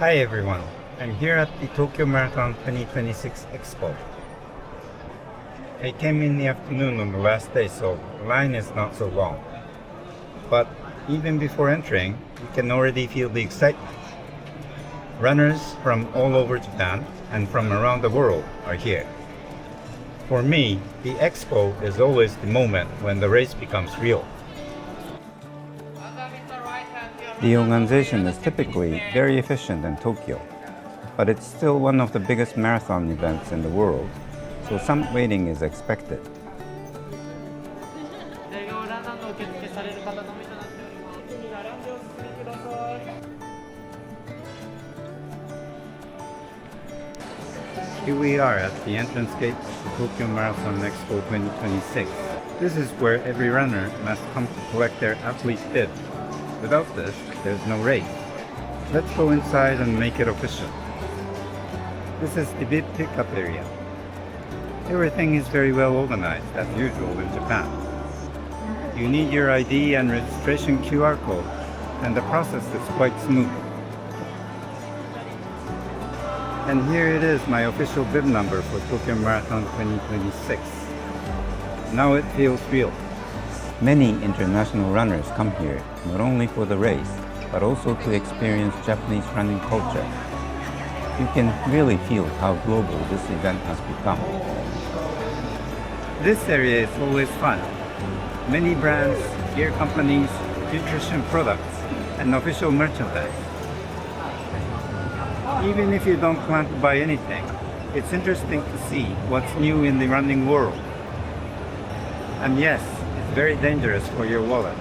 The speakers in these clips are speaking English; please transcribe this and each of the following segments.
Hi everyone, I'm here at the Tokyo Marathon 2026 Expo. I came in the afternoon on the last day, so the line is not so long. But even before entering, you can already feel the excitement. Runners from all over Japan and from around the world are here. For me, the Expo is always the moment when the race becomes real. The organization is typically very efficient in Tokyo, but it's still one of the biggest marathon events in the world, so some waiting is expected. Here we are at the entrance gate of the Tokyo Marathon Expo 2026. This is where every runner must come to collect their athlete's bib. Without this, there's no race. Let's go inside and make it official. This is the bib pickup area. Everything is very well organized, as usual in Japan. You need your ID and registration QR code, and the process is quite smooth. And here it is, my official bib number for Tokyo Marathon 2026. Now it feels real. Many international runners come here not only for the race, but also to experience Japanese running culture. You can really feel how global this event has become. This area is always fun. Many brands, gear companies, nutrition products, and official merchandise. Even if you don't plan to buy anything, it's interesting to see what's new in the running world. And yes, it's very dangerous for your wallet.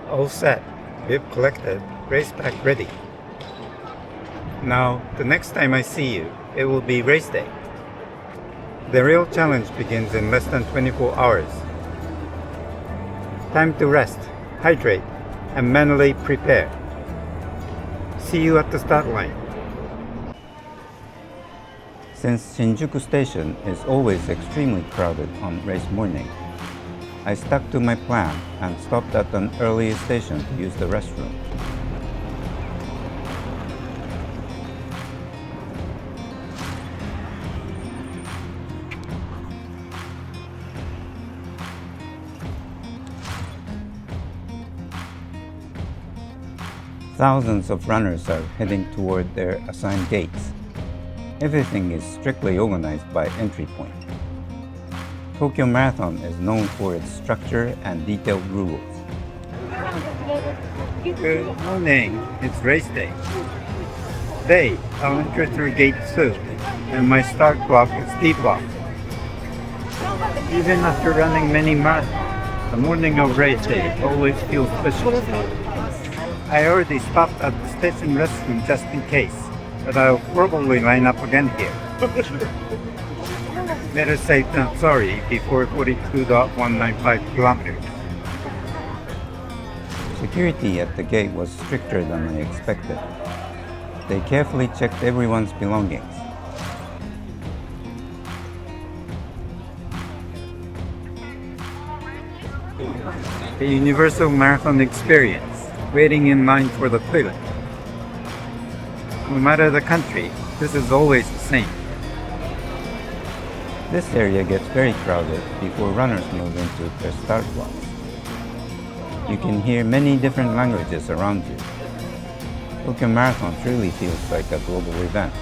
All set, bib collected, race pack ready. Now, the next time I see you, it will be race day. The real challenge begins in less than 24 hours. Time to rest, hydrate, and mentally prepare. See you at the start line. Since Shinjuku Station is always extremely crowded on race morning, I stuck to my plan and stopped at an early station to use the restroom. Thousands of runners are heading toward their assigned gates. Everything is strictly organized by entry point. Tokyo Marathon is known for its structure and detailed rules. Good morning, it's race day. Today, I'll enter through gate 2, and my start block is D block. Even after running many marathons, the morning of race day always feels special. I already stopped at the station restroom just in case, but I'll probably line up again here. Better safe than sorry before 42.195 kilometers. Security at the gate was stricter than I expected. They carefully checked everyone's belongings. The universal marathon experience, waiting in line for the toilet. No matter the country, this is always the same. This area gets very crowded before runners move into their start blocks. You can hear many different languages around you. Tokyo Marathon truly feels like a global event.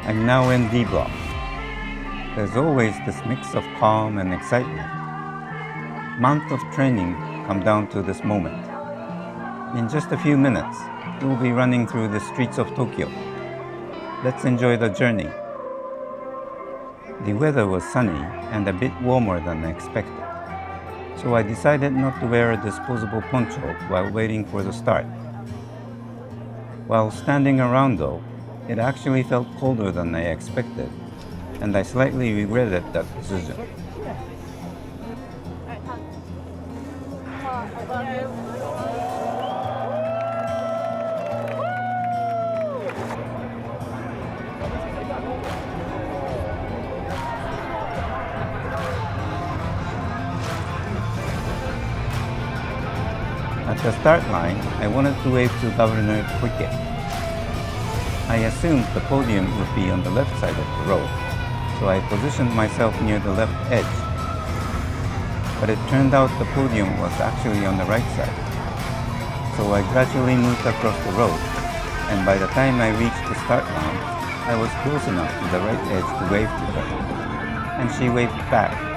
I'm now in D block. There's always this mix of calm and excitement. Months of training come down to this moment. In just a few minutes, we'll be running through the streets of Tokyo. Let's enjoy the journey. The weather was sunny and a bit warmer than I expected, so I decided not to wear a disposable poncho while waiting for the start. While standing around though, it actually felt colder than I expected, and I slightly regretted that decision. At the start line, I wanted to wave to Governor Koike. I assumed the podium would be on the left side of the road, so I positioned myself near the left edge. But it turned out the podium was actually on the right side. So I gradually moved across the road, and by the time I reached the start line, I was close enough to the right edge to wave to her, and she waved back.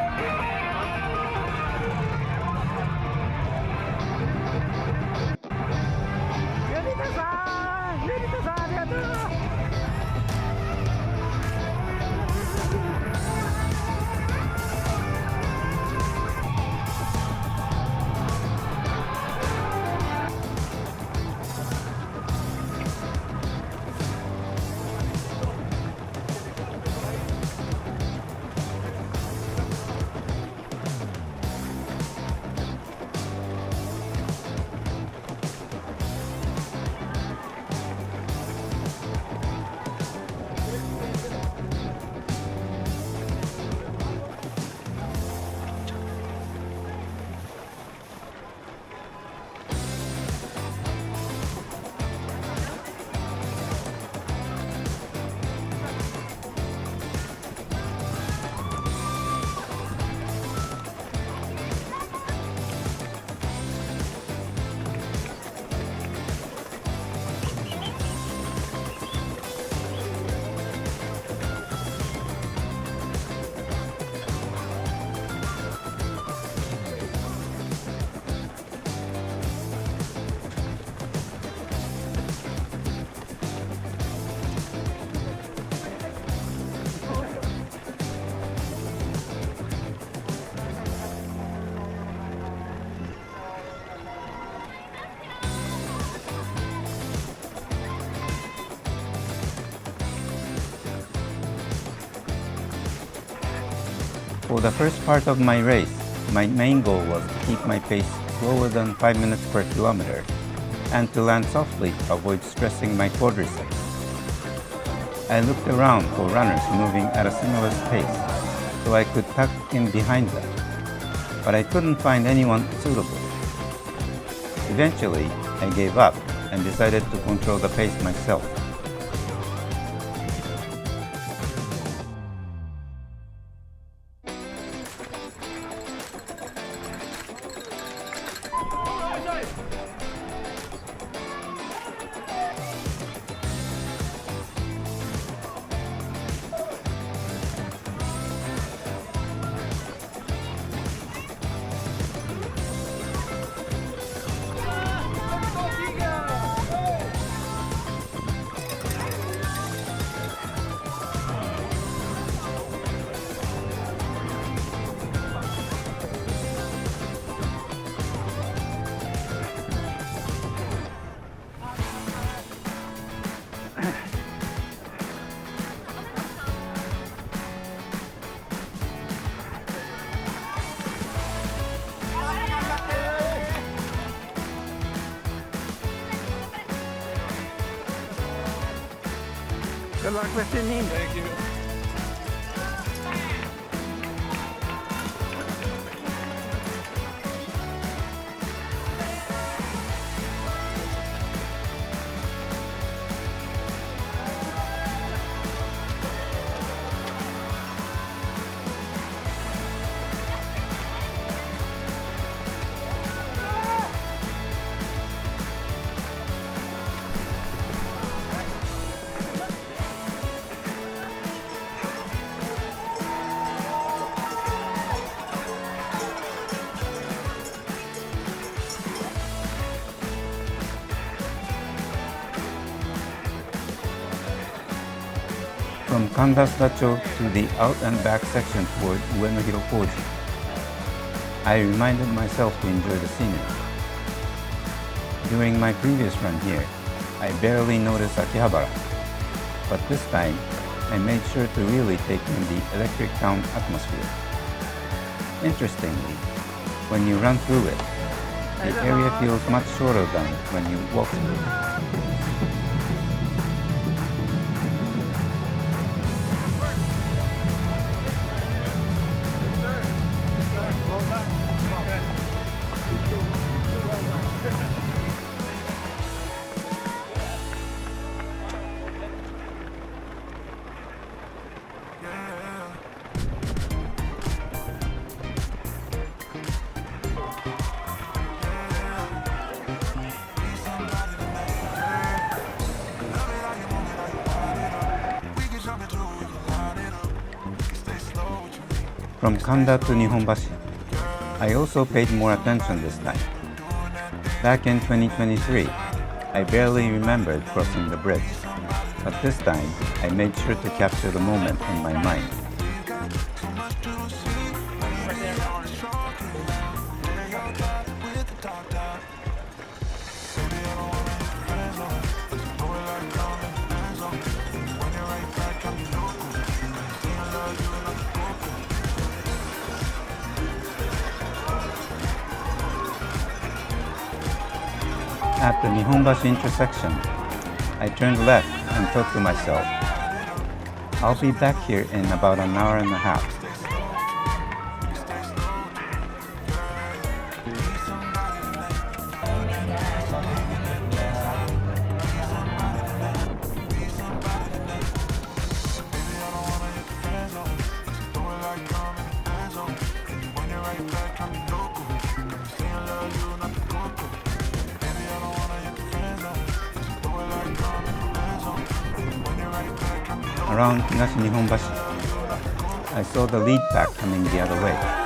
For the first part of my race, my main goal was to keep my pace slower than 5 minutes per kilometer and to land softly to avoid stressing my quadriceps. I looked around for runners moving at a similar pace so I could tuck in behind them, but I couldn't find anyone suitable. Eventually, I gave up and decided to control the pace myself. Good luck with your knee. Thank you. From Kandasdacho to the out and back section toward Uenohirokoji, I reminded myself to enjoy the scenery. During my previous run here, I barely noticed Akihabara, but this time I made sure to really take in the electric town atmosphere. Interestingly, when you run through it, the area feels much shorter than when you walk through it. Well done. From Kanda to Nihonbashi, I also paid more attention this time. Back in 2023, I barely remembered crossing the bridge, but this time I made sure to capture the moment in my mind. At the Nihonbashi intersection, I turned left and thought to myself, I'll be back here in about an hour and a half. Around Higashi Nihonbashi, I saw the lead pack coming the other way.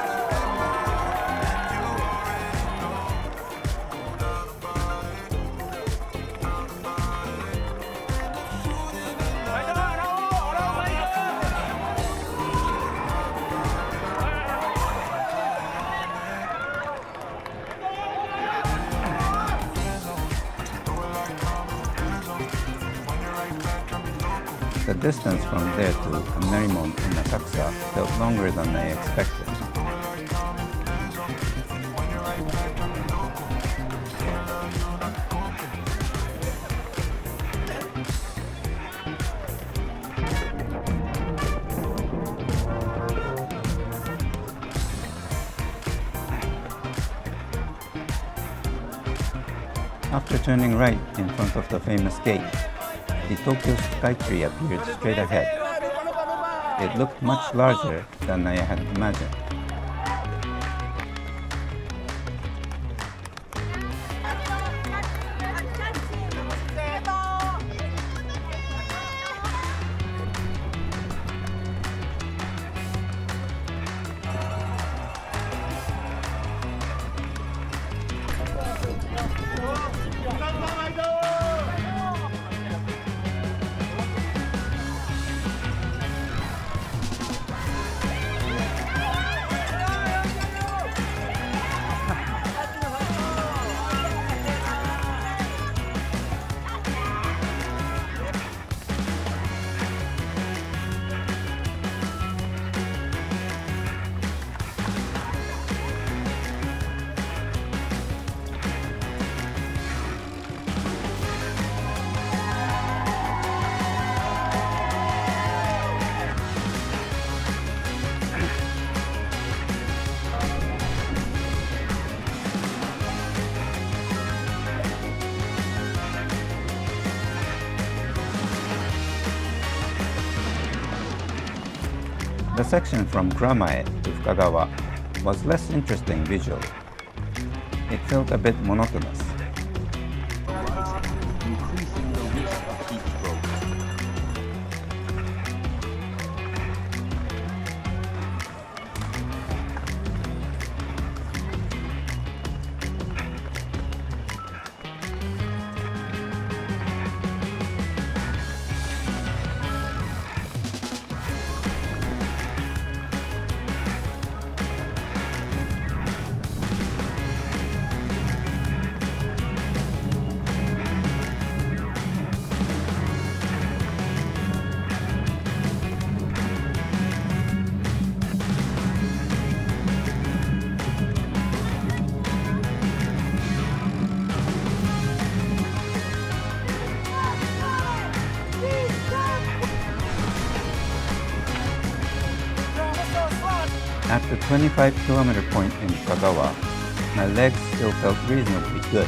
The distance from there to Narimon in Asakusa felt longer than I expected. After turning right in front of the famous gate, the Tokyo skytree appeared straight ahead. It looked much larger than I had imagined. The section from Kuramae to Fukagawa was less interesting visually. It felt a bit monotonous. Increasing the risk of heat stroke. At the 25-kilometer point in Kagawa, my legs still felt reasonably good.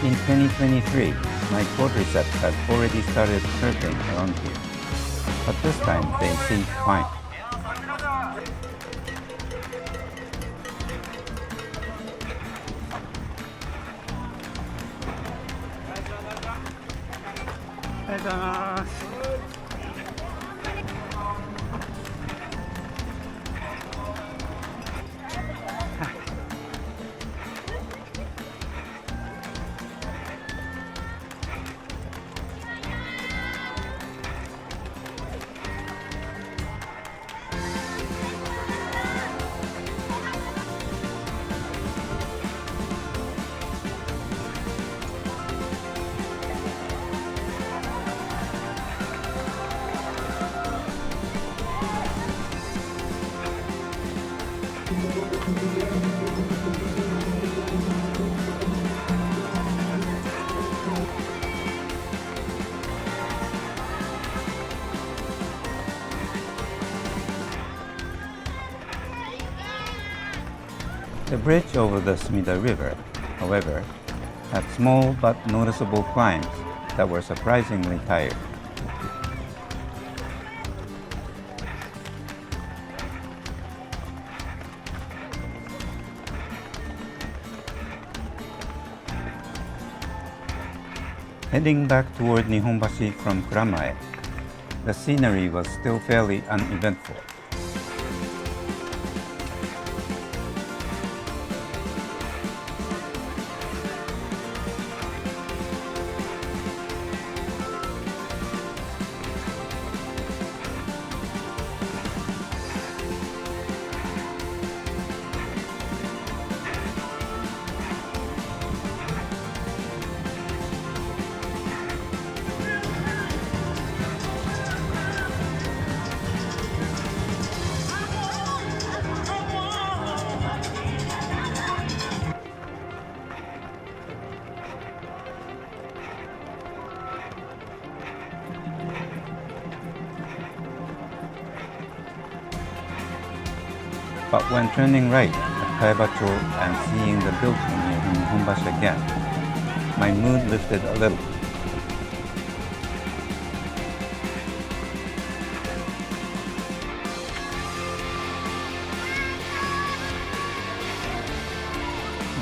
In 2023, my quadriceps had already started hurting around here, but this time they seemed fine. The bridge over the Sumida River, however, had small but noticeable climbs that were surprisingly tired. Heading back toward Nihonbashi from Kuramae, the scenery was still fairly uneventful. But when turning right at Kaebacho and seeing the building near Nihonbashi again, my mood lifted a little.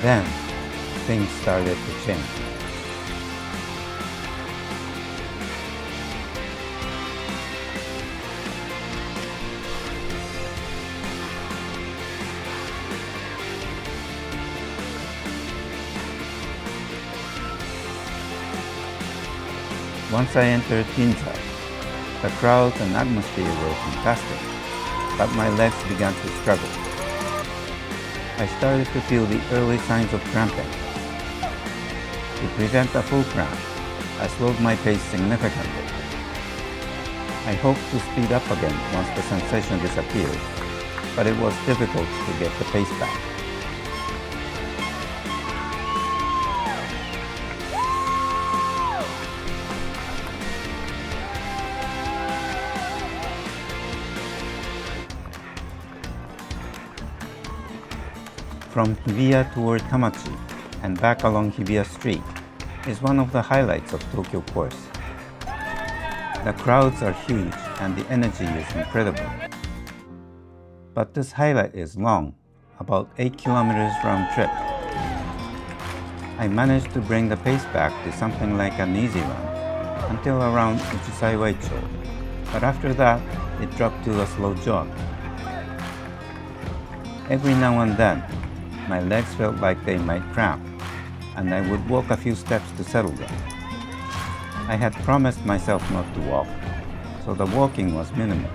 Then, things started to change. Once I entered Ginza, the crowds and atmosphere were fantastic, but my legs began to struggle. I started to feel the early signs of cramping. To prevent a full cramp, I slowed my pace significantly. I hoped to speed up again once the sensation disappeared, but it was difficult to get the pace back. From Hibiya toward Tamachi and back along Hibiya Street is one of the highlights of Tokyo course. The crowds are huge and the energy is incredible. But this highlight is long, about 8 kilometers round trip. I managed to bring the pace back to something like an easy run until around Uchisaiwaicho, but after that it dropped to a slow jog. Every now and then, my legs felt like they might cramp, and I would walk a few steps to settle them. I had promised myself not to walk, so the walking was minimal,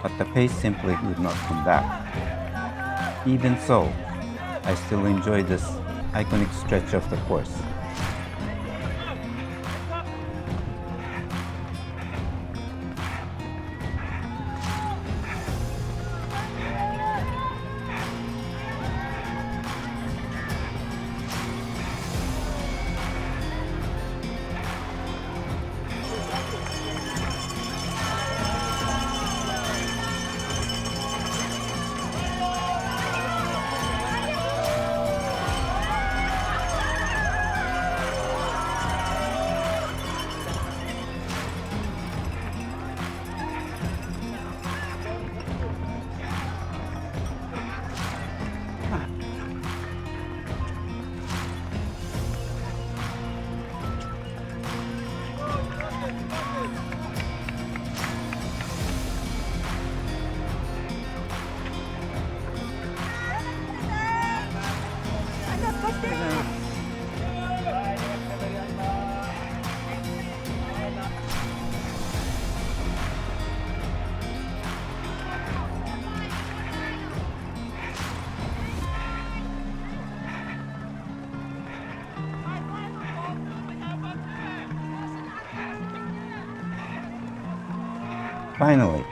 but the pace simply would not come back. Even so, I still enjoyed this iconic stretch of the course. Finally,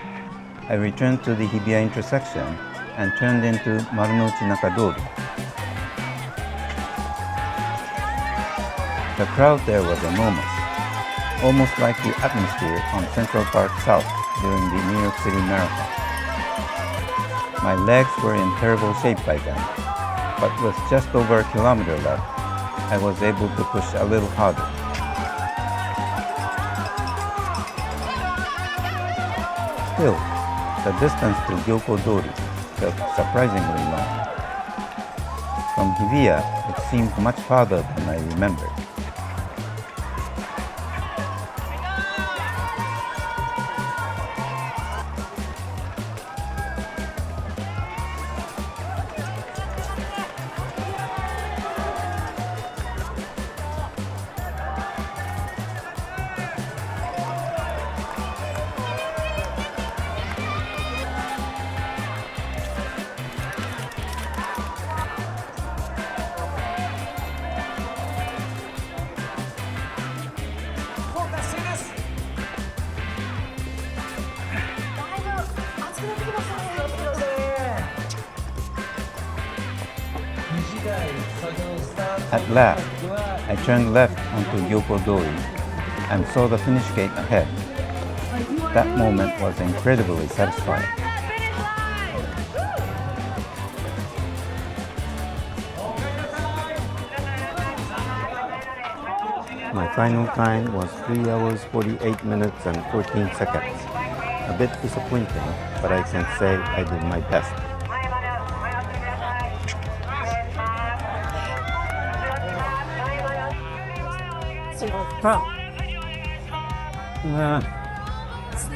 I returned to the Hibiya intersection and turned into Marunouchi Nakadori. The crowd there was enormous, almost like the atmosphere on Central Park South during the New York City Marathon. My legs were in terrible shape by then, but with just over a kilometer left, I was able to push a little harder. Still, the distance to Gyoko-dori felt surprisingly long. From Hibiya, it seemed much farther than I remembered. At last, I turned left onto Gyoko-dori and saw the finish gate ahead. That moment was incredibly satisfying. My final time was 3 hours 48 minutes and 14 seconds. A bit disappointing, but I can say I did my best.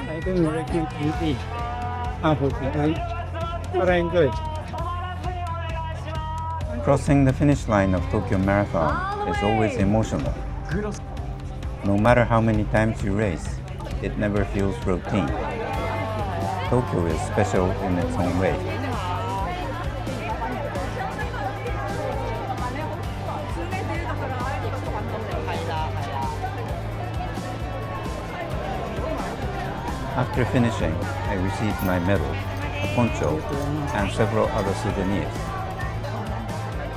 I didn't really it easy, unfortunately, but I enjoyed it. Crossing the finish line of Tokyo Marathon is always emotional. No matter how many times you race, it never feels routine. Tokyo is special in its own way. After finishing, I received my medal, a poncho, and several other souvenirs.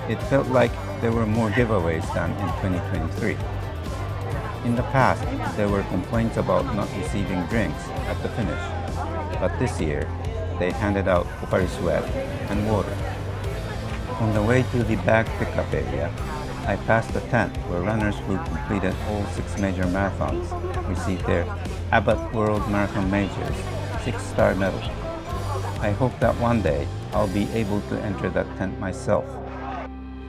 It felt like there were more giveaways than in 2023. In the past, there were complaints about not receiving drinks at the finish, but this year, they handed out Pocari Sweat and water. On the way to the bag pickup area, I passed a tent where runners who completed all 6 major marathons received their Abbott World Marathon Majors 6-star medal. I hope that one day I'll be able to enter that tent myself.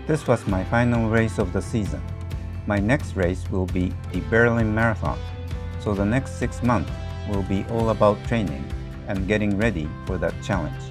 This was my final race of the season. My next race will be the Berlin Marathon, so the next 6 months will be all about training and getting ready for that challenge.